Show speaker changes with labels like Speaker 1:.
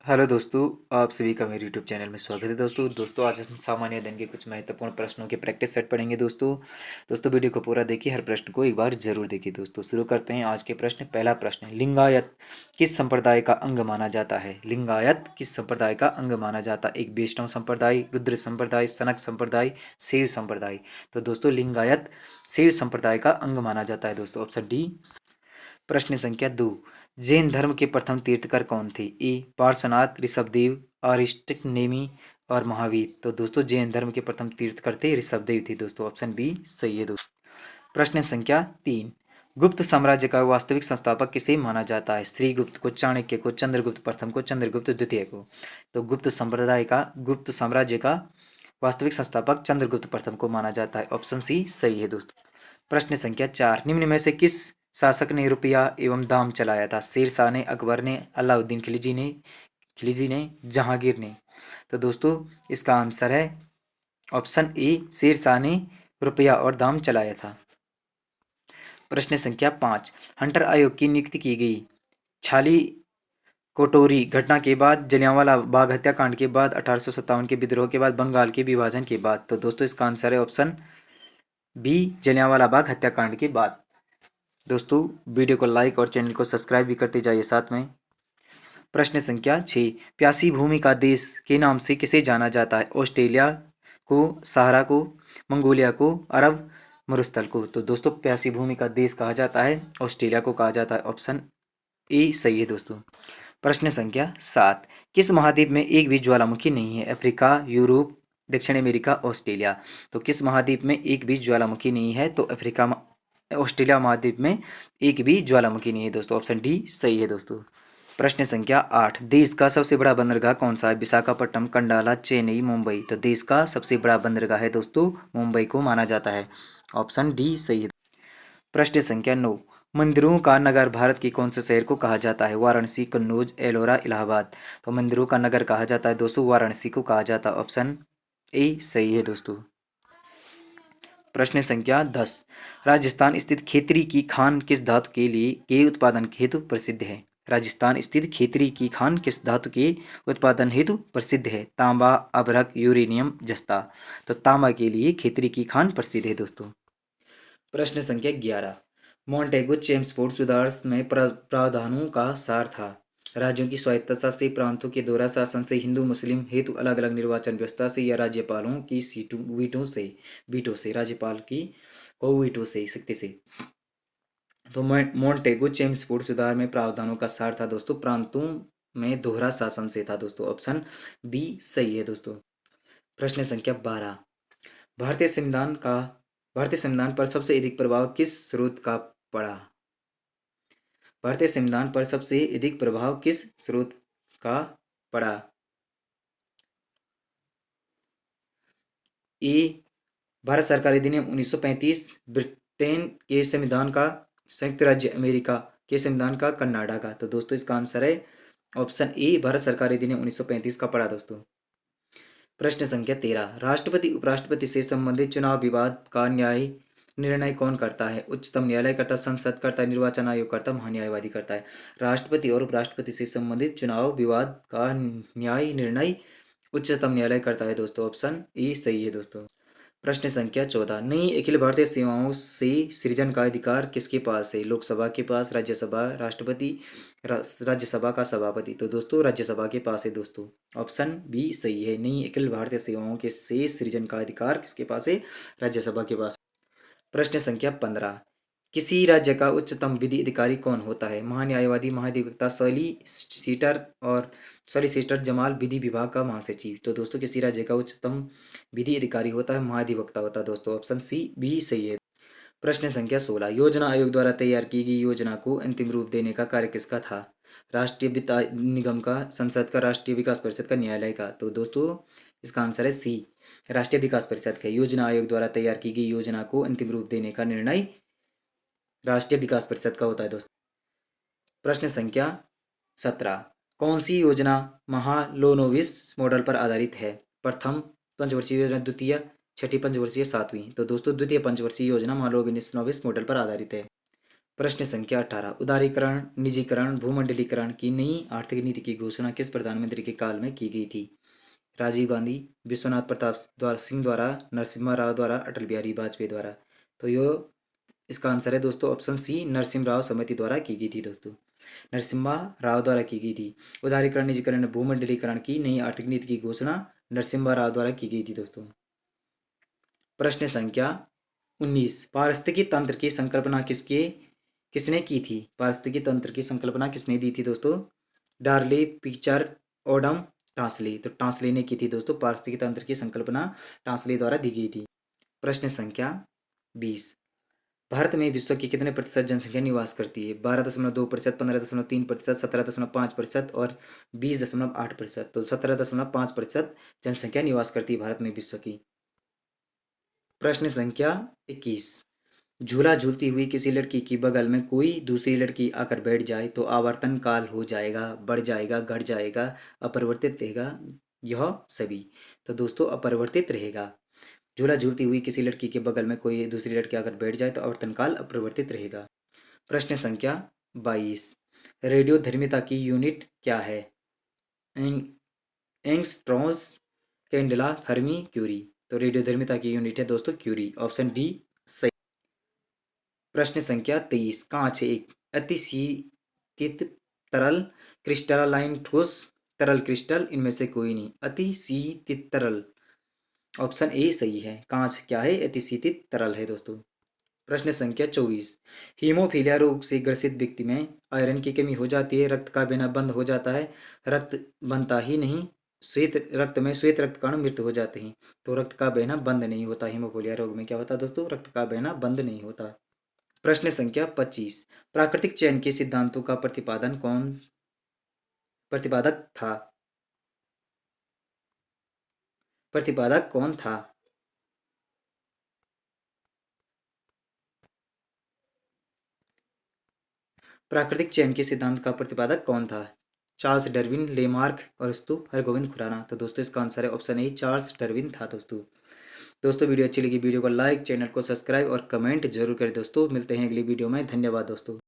Speaker 1: Hello दोस्तों, आप सभी का मेरे यूट्यूब चैनल में स्वागत है। दोस्तों आज हम सामान्य अध्ययन के कुछ महत्वपूर्ण प्रश्नों के प्रैक्टिस सेट पढ़ेंगे। दोस्तों वीडियो को पूरा देखिए, हर प्रश्न को एक बार जरूर देखिए। दोस्तों शुरू करते हैं आज के प्रश्न। पहला प्रश्न है, लिंगायत किस संप्रदाय का अंग माना जाता है? लिंगायत किस संप्रदाय का अंग माना जाता है? एक वैष्णव संप्रदाय, रुद्र संप्रदाय, सनक संप्रदाय, शैव संप्रदाय। तो दोस्तों लिंगायत शैव संप्रदाय का अंग माना जाता है। दोस्तों ऑप्शन डी। प्रश्न संख्या 2, जैन धर्म के प्रथम तीर्थकर कौन थे? ए पार्श्वनाथ, ऋषभदेव, अरिष्टक नेमी और महावीर। तो दोस्तों जैन धर्म के प्रथम तीर्थकर थे ऋषभदेव थे। दोस्तों ऑप्शन बी सही है। दोस्तों प्रश्न संख्या 3, गुप्त साम्राज्य का वास्तविक संस्थापक किसे माना जाता है? श्रीगुप्त को, चाणक्य को, चंद्रगुप्त प्रथम को, चंद्रगुप्त द्वितीय को। तो गुप्त साम्राज्य का वास्तविक संस्थापक चंद्रगुप्त प्रथम को माना जाता है। ऑप्शन सी सही है। दोस्तों प्रश्न संख्या 4, निम्न में से किस शासक ने रुपया एवं दाम चलाया था? शेरशाह ने, अकबर ने, अलाउद्दीन खिलजी ने, जहांगीर ने। तो दोस्तों इसका आंसर है ऑप्शन ए, शेरशाह ने रुपया और दाम चलाया था। प्रश्न संख्या 5, हंटर आयोग की नियुक्ति की गई छाली कोटोरी घटना के बाद, जलियांवाला बाग हत्याकांड के बाद, 1857 के विद्रोह के बाद, बंगाल के विभाजन के बाद। तो दोस्तों इसका आंसर है ऑप्शन बी, जलियांवाला बाग हत्याकांड के बाद। दोस्तों वीडियो को लाइक और चैनल को सब्सक्राइब भी करते जाइए साथ में। प्रश्न संख्या 6, प्यासी भूमि का देश के नाम से किसे जाना जाता है? ऑस्ट्रेलिया को, सहारा को, मंगोलिया को, अरब मरुस्थल को। तो दोस्तों प्यासी भूमि का देश कहा जाता है ऑस्ट्रेलिया को कहा जाता है। ऑप्शन ए सही है। दोस्तों प्रश्न संख्या 7, किस महाद्वीप में एक भी ज्वालामुखी नहीं है? अफ्रीका, यूरोप, दक्षिण अमेरिका, ऑस्ट्रेलिया। तो किस महाद्वीप में एक भी ज्वालामुखी नहीं है? तो ऑस्ट्रेलिया महाद्वीप में एक भी ज्वालामुखी नहीं है। दोस्तों ऑप्शन डी सही है। दोस्तों प्रश्न संख्या 8, देश का सबसे बड़ा बंदरगाह कौन सा है? विशाखापट्टनम, कंडाला, चेन्नई, मुंबई। तो देश का सबसे बड़ा बंदरगाह है दोस्तों मुंबई को माना जाता है। ऑप्शन डी सही है। प्रश्न संख्या 9, मंदिरों का नगर भारत के कौन से शहर को कहा जाता है? वाराणसी, कन्नौज, एलोरा, इलाहाबाद। तो मंदिरों का नगर कहा जाता है दोस्तों वाराणसी को कहा जाता है। ऑप्शन ए सही है। दोस्तों प्रश्न संख्या 10, राजस्थान स्थित खेतरी की खान किस धातु के उत्पादन हेतु प्रसिद्ध है? राजस्थान स्थित खेतरी की खान किस धातु के उत्पादन हेतु प्रसिद्ध है? तांबा, अभ्रक, यूरेनियम, जस्ता। तो तांबा के लिए खेतरी की खान प्रसिद्ध है। दोस्तों प्रश्न संख्या 11, मॉन्टेगो चेम्सफोर्ड सुधार में प्रावधानों का सार था? राज्यों की स्वायत्तता से, प्रांतों के दोहरा शासन से, हिंदू मुस्लिम हेतु अलग अलग निर्वाचन व्यवस्था से, या राज्यपालों की वीटो से राज्यपाल की को वीटो से शक्ति से। तो मॉन्टेगो चेम्सफोर्ड सुधार में प्रावधानों का सार था दोस्तों प्रांतों में दोहरा शासन से था। दोस्तों ऑप्शन बी सही है। दोस्तों प्रश्न संख्या 12, भारतीय संविधान का भारतीय संविधान पर सबसे अधिक प्रभाव किस स्रोत का पड़ा? भारतीय संविधान पर सबसे अधिक प्रभाव किस स्रोत का पड़ा? ए भारत सरकार अधिनियम 1935, ब्रिटेन के संविधान का, संयुक्त राज्य अमेरिका के संविधान का, कनाडा का। तो दोस्तों इसका आंसर है ऑप्शन ए, भारत सरकार अधिनियम 1935 का पड़ा। दोस्तों प्रश्न संख्या 13, राष्ट्रपति उपराष्ट्रपति से संबंधित चुनाव विवाद का निर्णय कौन करता है? उच्चतम न्यायालय करता, संसद करता, निर्वाचन आयोग करता, महान्यायवादी करता है। राष्ट्रपति और उपराष्ट्रपति से संबंधित चुनाव विवाद का निर्णय उच्चतम न्यायालय करता है। दोस्तों ऑप्शन ए सही है। दोस्तों प्रश्न संख्या 14, नई अखिल भारतीय सेवाओं से सृजन का अधिकार किसके पास है? लोकसभा के पास, राज्यसभा, राष्ट्रपति, राज्यसभा का सभापति। तो दोस्तों राज्यसभा के पास है। दोस्तों ऑप्शन बी सही है, नई अखिल भारतीय सेवाओं के से सृजन का अधिकार किसके पास है? राज्यसभा के पास। प्रश्न संख्या 15, किसी राज्य का उच्चतम विधि अधिकारी कौन होता है? महान्यायवादी, महाधिवक्ता, सॉलिसिटर जमाल, विधि विभाग का महासचिव। तो दोस्तों किसी राज्य का उच्चतम विधि अधिकारी होता है महाधिवक्ता होता है। दोस्तों ऑप्शन सी बी सही है। प्रश्न संख्या 16, योजना आयोग द्वारा तैयार की गई योजना को अंतिम रूप देने का कार्य किसका था? राष्ट्रीय वित्त निगम का, संसद का, राष्ट्रीय विकास परिषद का, न्यायालय का। तो दोस्तों इसका आंसर है सी, राष्ट्रीय विकास परिषद का। योजना आयोग द्वारा तैयार की गई योजना को अंतिम रूप देने का निर्णय राष्ट्रीय विकास परिषद का होता है। दोस्तों प्रश्न संख्या 17, कौन सी योजना महालोनोविस मॉडल पर आधारित है? प्रथम पंचवर्षीय योजना, द्वितीय, छठी पंचवर्षीय, सातवीं। तो दोस्तों द्वितीय पंचवर्षीय योजना महालोनोविस मॉडल पर आधारित है। प्रश्न संख्या 18, उदारीकरण, निजीकरण, भूमंडलीकरण की नई आर्थिक नीति की घोषणा किस प्रधानमंत्री के काल में की गई थी? राजीव गांधी, विश्वनाथ प्रताप सिंह द्वारा, नरसिम्हा राव द्वारा, अटल बिहारी वाजपेयी द्वारा। तो यो इसका आंसर है दोस्तों ऑप्शन सी, नरसिम्हा राव समिति द्वारा की गई थी दोस्तों। नरसिम्हा राव द्वारा की गई थी। उदारीकरण, निजीकरण, भूमंडलीकरण की नई आर्थिक नीति की घोषणा नरसिम्हा राव द्वारा की गई थी दोस्तों। प्रश्न संख्या 19, पारिस्थितिकी तंत्र की संकल्पना किसने की थी? पारिस्थितिकी तंत्र की संकल्पना किसने दी थी दोस्तों? डार्ली, पिक्चर, ओडम, टांसली। तो टांसली ने की थी दोस्तों। पारिस्थितिकी तंत्र की संकल्पना टांसली द्वारा दी गई थी। प्रश्न संख्या 20, भारत में विश्व की कितने प्रतिशत जनसंख्या निवास करती है? 12.2%, 15.3%, 17.5% और 20.8%। तो 17.5% जनसंख्या निवास करती है भारत में विश्व की। प्रश्न संख्या 21, झूला झूलती हुई किसी लड़की की बगल में कोई दूसरी लड़की आकर बैठ जाए तो आवर्तन काल हो जाएगा, बढ़ जाएगा, घट जाएगा, अपरिवर्तित रहेगा, यह सभी। तो दोस्तों अपरिवर्तित रहेगा। झूला झूलती हुई किसी लड़की के बगल में कोई दूसरी लड़की आकर बैठ जाए तो आवर्तन काल अपरिवर्तित रहेगा। प्रश्न संख्या 22, रेडियो धर्मिता की यूनिट क्या है? Angstroms, candela, fermi, curie. तो रेडियो धर्मिता की यूनिट है दोस्तों क्यूरी। ऑप्शन डी सही। प्रश्न संख्या 23, कांच एक अतिशीतित तरल, क्रिस्टलाइन ठोस, तरल क्रिस्टल, इनमें से कोई नहीं। अतिशीतित तरल, ऑप्शन ए सही है। कांच क्या है? अतिशीतित तरल है दोस्तों। प्रश्न संख्या 24, हीमोफीलिया रोग से ग्रसित व्यक्ति में आयरन की कमी हो जाती है, रक्त का बहना बंद हो जाता है, रक्त बनता ही नहीं, श्वेत रक्त में श्वेत रक्त कण मृत हो जाते हैं। तो रक्त का बहना बंद नहीं होता। हीमोफीलिया रोग में क्या होता है दोस्तों? रक्त का बहना बंद नहीं होता। प्रश्न संख्या 25, प्राकृतिक चयन के सिद्धांतों का प्रतिपादक था? प्रतिपादक कौन था? प्राकृतिक चयन के सिद्धांत का प्रतिपादक कौन था? चार्ल्स डार्विन, लेमार्क, अरस्तू, हरगोविंद खुराना। तो दोस्तों इसका आंसर है ऑप्शन ए, चार्ल्स डार्विन था दोस्तों। दोस्तों वीडियो अच्छी लगी वीडियो को लाइक, चैनल को सब्सक्राइब और कमेंट जरूर करें दोस्तों। मिलते हैं अगली वीडियो में। धन्यवाद दोस्तों।